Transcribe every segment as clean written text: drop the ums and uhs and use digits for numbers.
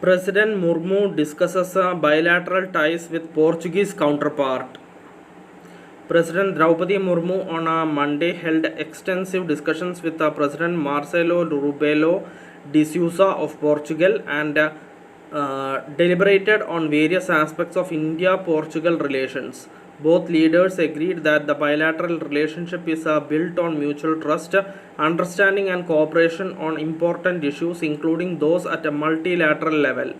President Murmu discusses bilateral ties with Portuguese counterpart. President Draupadi Murmu on a Monday held extensive discussions with President Marcelo Rebelo de Sousa of Portugal and deliberated on various aspects of India-Portugal relations. Both leaders agreed that the bilateral relationship is built on mutual trust, understanding and cooperation on important issues including those at a multilateral level.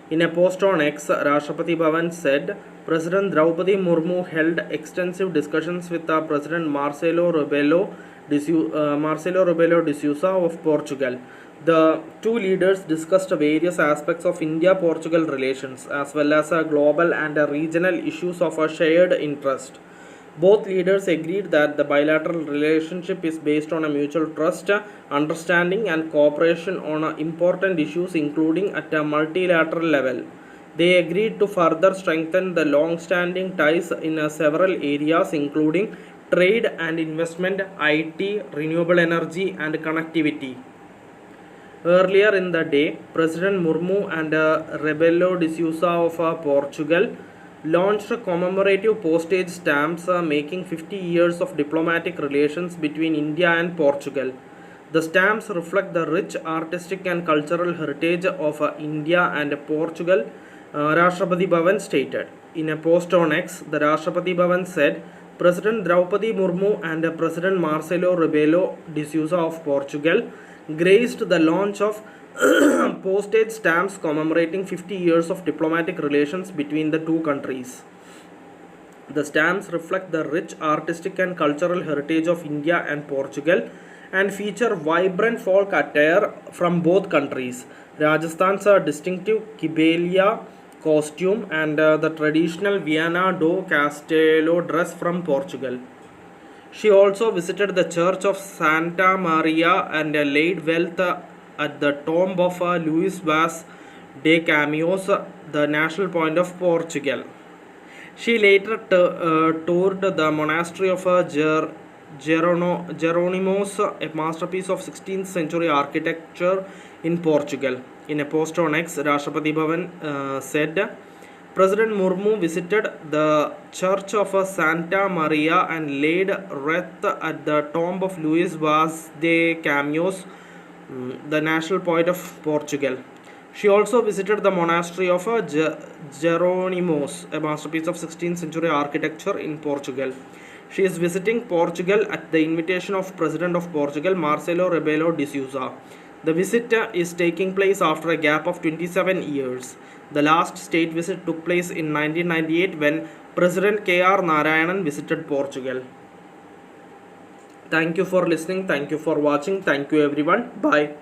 In a post on X, Rashtrapati Bhavan said, President Draupadi Murmu held extensive discussions with President Marcelo Rebelo de Sousa of Portugal. The two leaders discussed various aspects of India-Portugal relations as well as global and regional issues of shared interest. Both leaders agreed that the bilateral relationship is based on a mutual trust, understanding and cooperation on important issues including at a multilateral level. They agreed to further strengthen the long-standing ties in several areas including trade and investment, IT, renewable energy and connectivity. Earlier in the day, President Murmu and Rebelo de Sousa of Portugal launched commemorative postage stamps making 50 years of diplomatic relations between India and Portugal. The stamps reflect the rich artistic and cultural heritage of India and Portugal, Rashtrapati Bhavan stated. In a post on X, the Rashtrapati Bhavan said, President Draupadi Murmu and President Marcelo Rebelo de Sousa of Portugal graced the launch of postage stamps commemorating 50 years of diplomatic relations between the two countries. The stamps reflect the rich artistic and cultural heritage of India and Portugal and feature vibrant folk attire from both countries, Rajasthan's distinctive Kibelia costume and the traditional Viana do Castelo dress from Portugal. She also visited the Church of Santa Maria and laid wealth at the tomb of Luis Vaz de Caminhos, the national point of Portugal. She later toured the monastery of Jeronimos, a masterpiece of 16th century architecture in Portugal. In a post on X, Rashtrapati Bhavan said, President Murmu visited the Church of Santa Maria and laid wreath at the tomb of Luis Vaz de Caminhos, the national poet of Portugal. She also visited the monastery of Jeronimos, a masterpiece of 16th century architecture in Portugal. She is visiting Portugal at the invitation of President of Portugal, Marcelo Rebelo de Sousa. The visit is taking place after a gap of 27 years. The last state visit took place in 1998 when President K.R. Narayanan visited Portugal. Thank you for listening. Thank you for watching. Thank you everyone. Bye.